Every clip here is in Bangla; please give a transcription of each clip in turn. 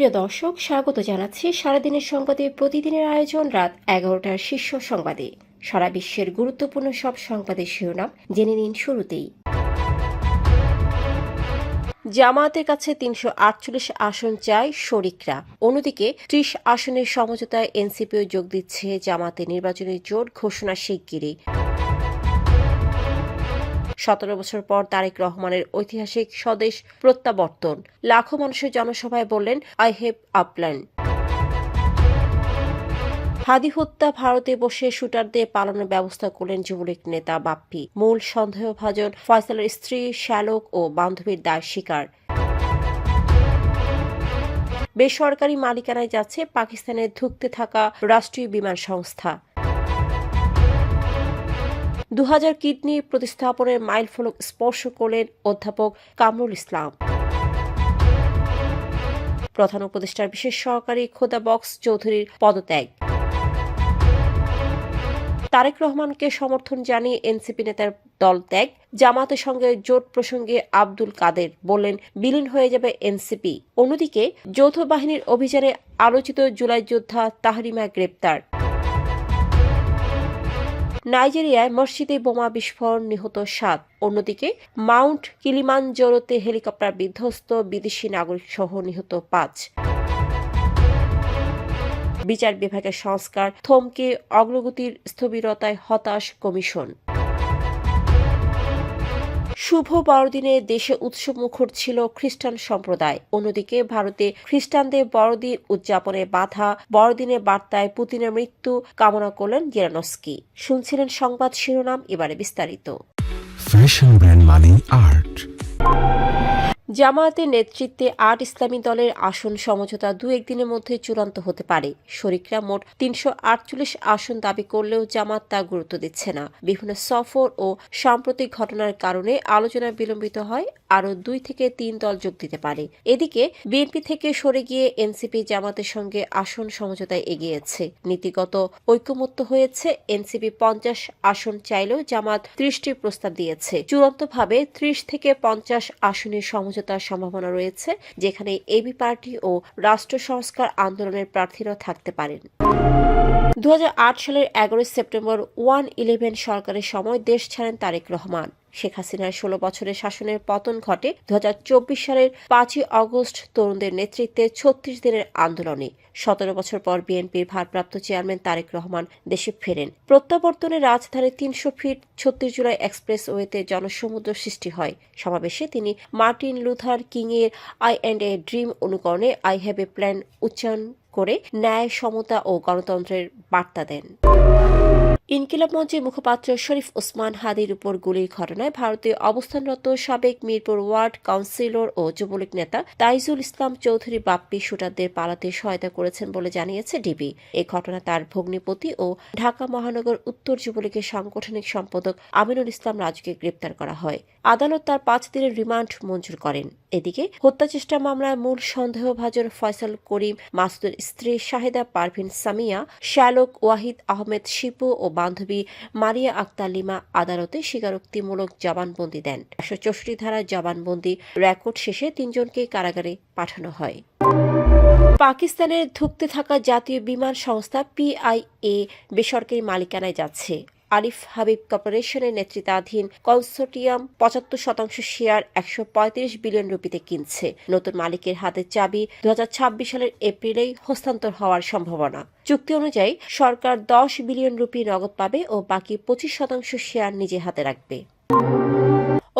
প্রিয় দর্শক, স্বাগত জানাচ্ছি সারাদিনের সংবাদে প্রতিদিনের আয়োজন রাত 11টার শীর্ষ সংবাদে। সারা বিশ্বের গুরুত্বপূর্ণ সব সংবাদের শিরোনাম জেনে নিন শুরুতেই। জামায়াতের কাছে ৩৪৮ আসন চায় শরিকরা। অন্যদিকে ৩০ আসনের সমঝোতায় এনসিপিও যোগ দিচ্ছে জামায়াতের নির্বাচনী জোট ঘোষণা শিগগিরই। 17 বছর পর তারেক রহমানের ঐতিহাসিক স্বদেশ প্রত্যাবর্তন। লাখো মানুষের জনসভায় বললেন, আই হ্যাভ আ প্ল্যান। হাদি হত্যা ভারতে বসে শুটারদের পালানোর ব্যবস্থা করলেন যুবলীগ নেতা বাপ্পি। মূল সন্দেহভাজন ফয়সালের স্ত্রী, শ্যালক ও বান্ধবীর দায় স্বীকার। বেসরকারি মালিকানায় যাচ্ছে পাকিস্তানে ধুঁকতে থাকা রাষ্ট্রীয় বিমান সংস্থা। 2000 কিডনি প্রতিস্থাপনের মাইলফলক স্পর্শ করলেন অধ্যাপক কামরুল ইসলাম। প্রধান উপদেষ্টার বিশেষ সহকারী খোদা বক্স চৌধুরীর পদত্যাগ। তারেক রহমানকে সমর্থন জানিয়ে এনসিপি নেতার দল ত্যাগ। জামাতের সঙ্গে জোট প্রসঙ্গে আব্দুল কাদের বললেন, বিলীন হয়ে যাবে এনসিপি। অন্যদিকে যৌথ বাহিনীর অভিযানে আলোচিত জুলাই যোদ্ধা তাহরিমা গ্রেপ্তার। নাইজেরিয়ায় মসজিদে বোমা বিস্ফোরণ, নিহত 7। অন্যদিকে মাউন্ট কিলিমানজারোতে হেলিকপ্টার বিধ্বস্ত, বিদেশি নাগরিক সহ নিহত 5। বিচার বিভাগের সংস্কার থমকে অগ্রগতির স্থবিরতায় হতাশ কমিশন। শুভ বড়দিনে দেশে উৎসবমুখর ছিল খ্রিস্টান সম্প্রদায়। অন্যদিকে ভারতে খ্রিস্টানদের বড়দিন উদযাপনে বাধা। বড়দিনের বার্তায় পুতিনের মৃত্যু কামনা করলেন জেলেনস্কি। শুনছিলেন সংবাদ শিরোনাম, এবারে বিস্তারিত। ফ্যাশন ব্র্যান্ড মানে আর্ট। জামায়াতের নেতৃত্বে 8 ইসলামী দলের আসন সমঝোতা 2-1 দিনের মধ্যে চূড়ান্ত হতে পারে। শরিকরা মোট 348 আসন দাবি করলেও জামাত তা গুরুত্ব দিচ্ছে না। বিভিন্ন সফর ও সাম্প্রতিক ঘটনার কারণে আলোচনা বিলম্বিত হয়। আরও 2 থেকে 3 দল যোগ দিতে পারে। এদিকে বিএনপি থেকে সরে গিয়ে এনসিপি জামাতের সঙ্গে আসন সমঝোতায় এগিয়েছে। নীতিগত ঐকমত্য হয়েছে। এনসিপি 50 আসন চাইলেও জামাত 30টি প্রস্তাব দিয়েছে। চূড়ান্তভাবে 30 থেকে 50 আসনের সমঝোতার সম্ভাবনা রয়েছে, যেখানে এবি পার্টি ও রাষ্ট্র সংস্কার আন্দোলনের প্রার্থীরা থাকতে পারেন। 2008 সালের 11 সেপ্টেম্বর 1-11 সরকারের সময় দেশ ছাড়েন তারেক রহমান। শেখ হাসিনার 16 বছরের শাসনের পতন ঘটে 2024 সালের 5 আগস্ট তরুণদের নেতৃত্বে 36 দিনের আন্দোলনে। 17 বছর পর বিএনপির ভারপ্রাপ্ত চেয়ারম্যান তারেক রহমান দেশে ফেরেন। প্রত্যাবর্তনে রাজধানীর 300 ফিট 36 জুলাই এক্সপ্রেসওয়েতে জনসমুদ্র সৃষ্টি হয়। সমাবেশে তিনি মার্টিন লুথার কিং এর আই অ্যান্ড এ ড্রিম অনুকরণে আই হ্যাভ এ প্ল্যান উচ্চারণ করে ন্যায়, সমতা ও গণতন্ত্রের বার্তা দেন। ইনকিলাব মঞ্চের মুখপাত্র শরীফ ওসমান হাদির উপর গুলির ঘটনায় ভারতে অবস্থানরত সাবেক মিরপুর ওয়ার্ড কাউন্সিলর ও যুবলীগ নেতা তাইজুল ইসলাম চৌধুরী বাপ্পি শুটারদের পালাতে সহায়তা করেছেন বলে জানিয়েছে ডিবি। এই ঘটনা তার ভগ্নিপতি ও ঢাকা মহানগর উত্তর যুবলীগের সাংগঠনিক সম্পাদক আমিনুল ইসলাম রাজুকে গ্রেপ্তার করা হয়। আদালত তার 5 দিনের রিমান্ড মঞ্জুর করেন। এদিকে হত্যাচেষ্টা মামলায় মূল সন্দেহভাজন ফয়সাল করিম, মাসুদের স্ত্রী শাহেদা পারভিন সামিয়া, শ্যালক ওয়াহিদ আহমেদ শিপু ও বান্ধবী মারিয়া আক্তার লিমা আদালতে স্বীকারোক্তিমূলক জবানবন্দি দেন। 164 ধারার জবানবন্দি রেকর্ড শেষে 3 জনকে কারাগারে পাঠানো হয়। পাকিস্তানের ধুঁকতে থাকা জাতীয় বিমান সংস্থা পিআইএ বেসরকারি মালিকানায় যাচ্ছে। আলিফ হাবিব কর্পোরেশনের নেতৃত্বাধীন কনসোর্টিয়াম 75% শেয়ার 135 বিলিয়ন রুপিতে কিনছে। নতুন মালিকের হাতে চাবি 2026 সালের এপ্রিলেই হস্তান্তর হওয়ার সম্ভাবনা। চুক্তি অনুযায়ী সরকার 10 বিলিয়ন রুপি নগদ পাবে ও বাকি 25% শেয়ার নিজে হাতে রাখবে।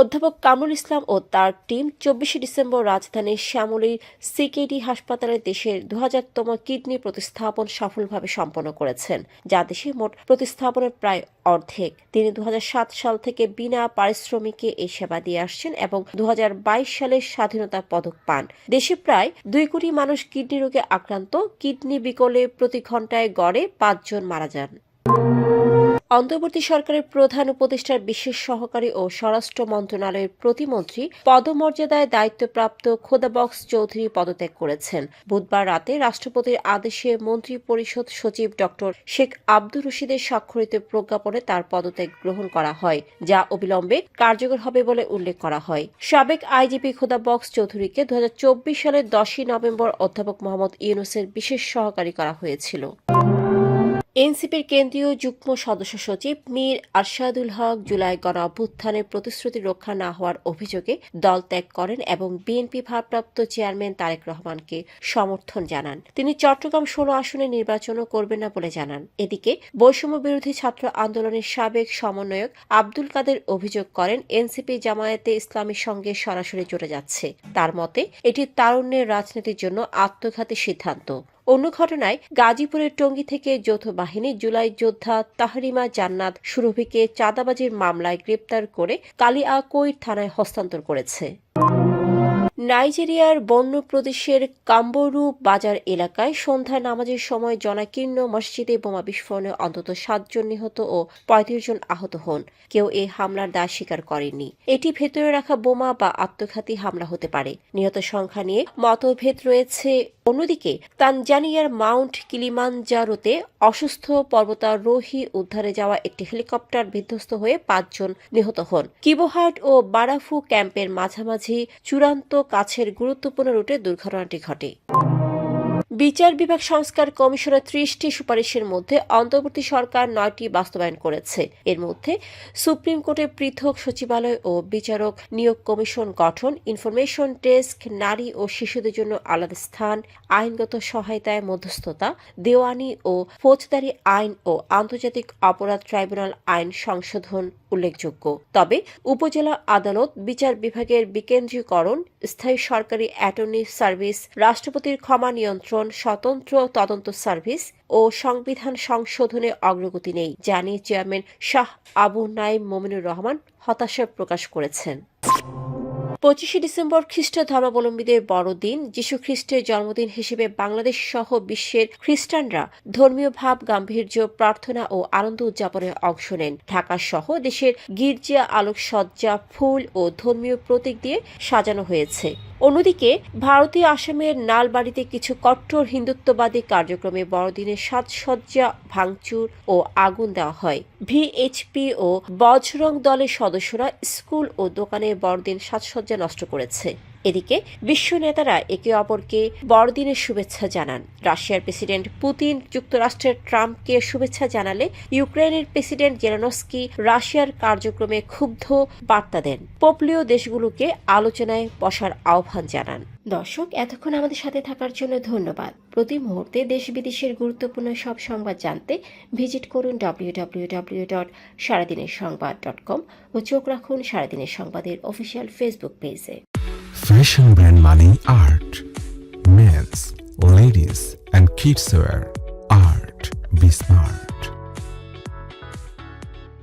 অধ্যাপক কামরুল ইসলাম ও তার টিম 24 ডিসেম্বর রাজধানীর শ্যামলীর সিকেডি হাসপাতালে দেশের 2000তম কিডনি প্রতিস্থাপন সফলভাবে সম্পন্ন করেছেন, যা দেশে মোট প্রতিস্থাপনের প্রায় অর্ধেক। তিনি 2007 সাল থেকে বিনা পারিশ্রমিকে এই সেবা দিয়ে আসছেন এবং 2022 সালে স্বাধীনতা পদক পান। দেশে প্রায় 2 কোটি মানুষ কিডনি রোগে আক্রান্ত। কিডনি বিকলে প্রতি ঘন্টায় গড়ে 5 জন মারা যান। অন্তর্বর্তী সরকারের প্রধান উপদেষ্টার বিশেষ সহকারী ও স্বরাষ্ট্র মন্ত্রণালয়ের প্রতিমন্ত্রী পদমর্যাদায় দায়িত্বপ্রাপ্ত খোদাবক্স চৌধুরী পদত্যাগ করেছেন। বুধবার রাতে রাষ্ট্রপতির আদেশে মন্ত্রী পরিষদ সচিব ডক্টর শেখ আব্দুর রশিদের স্বাক্ষরিত প্রজ্ঞাপনে তার পদত্যাগ গ্রহণ করা হয়, যা অবিলম্বে কার্যকর হবে বলে উল্লেখ করা হয়। সাবেক আইজিপি খোদাবক্স চৌধুরীকে 2024 সালের 10 নভেম্বর অধ্যাপক মোহাম্মদ ইউনূসের বিশেষ সহকারী করা হয়েছিল। এনসিপির কেন্দ্রীয় যুগ্ম সদস্য সচিব মীর আরশাদুল হক জুলাই গণঅভ্যুত্থানের প্রতিশ্রুতি রক্ষা না হওয়ার অভিযোগে দল ত্যাগ করেন এবং বিএনপি ভারপ্রাপ্ত চেয়ারম্যান তারেক রহমানকে সমর্থন জানান। তিনি চট্টগ্রাম 16 আসনে নির্বাচনও করবেন না বলে জানান। এদিকে বৈষম্য বিরোধী ছাত্র আন্দোলনের সাবেক সমন্বয়ক আব্দুল কাদের অভিযোগ করেন, এনসিপি জামায়াতে ইসলামীর সঙ্গে সরাসরি জুড়ে যাচ্ছে। তার মতে এটি তারুণ্যের রাজনীতির জন্য আত্মঘাতী সিদ্ধান্ত। অন্য ঘটনায় গাজীপুরের টঙ্গী থেকে যৌথ বাহিনী জুলাই যোদ্ধা তাহরিমা জান্নাত সুরভিকে চাঁদাবাজির মামলায় গ্রেপ্তার করে কালিয়াকৈর থানায় হস্তান্তর করেছে। নাইজেরিয়ার বন্য প্রদেশের কাম্বরু বাজার এলাকায় সন্ধ্যায় নামাজের সময় জনাকীর্ণ মসজিদে বোমা বিস্ফোরণে অন্তত 7 জন নিহত ও 35 জন আহত হন। কেউ এই হামলার দায় স্বীকার করেনি। এটি ভেতরে রাখা বোমা বা আত্মঘাতী হামলা হতে পারে। নিহত সংখ্যা নিয়ে মতভেদ রয়েছে। অন্যদিকে তানজানিয়ার মাউন্ট কিলিমানজারোতে অসুস্থ পর্বতারোহী উদ্ধারে যাওয়া একটি হেলিকপ্টার বিধ্বস্ত হয়ে 5 জন নিহত হন। কিবোহাট ও বারাফু ক্যাম্পের মাঝামাঝি চূড়ান্ত কাছের গুরুত্বপূর্ণ রুটে দুর্ঘটনাটি ঘটে। বিচার বিভাগ সংস্কার কমিশনের 30টি সুপারিশের মধ্যে অন্তর্বর্তী সরকার 9টি বাস্তবায়ন করেছে। এর মধ্যে সুপ্রিম কোর্টের পৃথক সচিবালয় ও বিচারক নিয়োগ কমিশন গঠন, ইনফরমেশন ডেস্ক, নারী ও শিশুদের জন্য আলাদা স্থান, আইনগত সহায়তায় মধ্যস্থতা, দেওয়ানি ও ফৌজদারি আইন ও আন্তর্জাতিক অপরাধ ট্রাইব্যুনাল আইন সংশোধন উল্লেখযোগ্য। তবে উপজেলা আদালত, বিচার বিভাগের বিকেন্দ্রীকরণ, স্থায়ী সরকারি অ্যাটর্নি সার্ভিস, রাষ্ট্রপতির ক্ষমা নিয়ন্ত্রণ, স্বতন্ত্র তদন্ত সার্ভিস ও সংবিধান সংশোধনে অগ্রগতি নেই, জানিয়ে চেয়ারম্যান শাহ আবু নাইম মমিনুর রহমান হতাশা প্রকাশ করেছেন। 25 ডিসেম্বর খ্রিস্ট ধর্মাবলম্বীদের বড়দিন। যীশু খ্রিস্টের জন্মদিন হিসেবে বাংলাদেশ সহ বিশ্বের খ্রিস্টানরা ধর্মীয় ভাব, গাম্ভীর্য, প্রার্থনা ও আনন্দ উদযাপনে অংশ নেন। ঢাকা সহ দেশের গির্জা আলোকসজ্জা, ফুল ও ধর্মীয় প্রতীক দিয়ে সাজানো হয়েছে। অন্যদিকে ভারতীয় আসামের নালবাড়িতে কিছু কট্টর হিন্দুত্ববাদী কার্যক্রমে বড়দিনের সাজসজ্জা ভাঙচুর ও আগুন দেওয়া হয়। ভিএইচপি ও বজরং দলের সদস্যরা স্কুল ও দোকানে বড়দিন সাজসজ্জা নষ্ট করেছে। এদিকে বিশ্ব নেতারা একে অপরকে বড়দিনের শুভেচ্ছা জানান। রাশিয়ার প্রেসিডেন্ট পুতিন যুক্তরাষ্ট্রের ট্রাম্পকে শুভেচ্ছা জানালে ইউক্রেনের প্রেসিডেন্ট জেলেনস্কি রাশিয়ার কার্যক্রমে ক্ষুব্ধ বার্তা দেন। পোপলীয় দেশগুলোকে আলোচনায় বসার আহ্বান জানান। দর্শক, এতক্ষণ আমাদের সাথে থাকার জন্য ধন্যবাদ। প্রতি মুহূর্তে দেশ বিদেশের গুরুত্বপূর্ণ সব সংবাদ জানতে ভিজিট করুন www.সারাদিনেরসংবাদ.com ও চোখ রাখুন সারাদিনের সংবাদের অফিসিয়াল ফেসবুক পেজে। Fashion brand money art. Men's, ladies, and kids wear.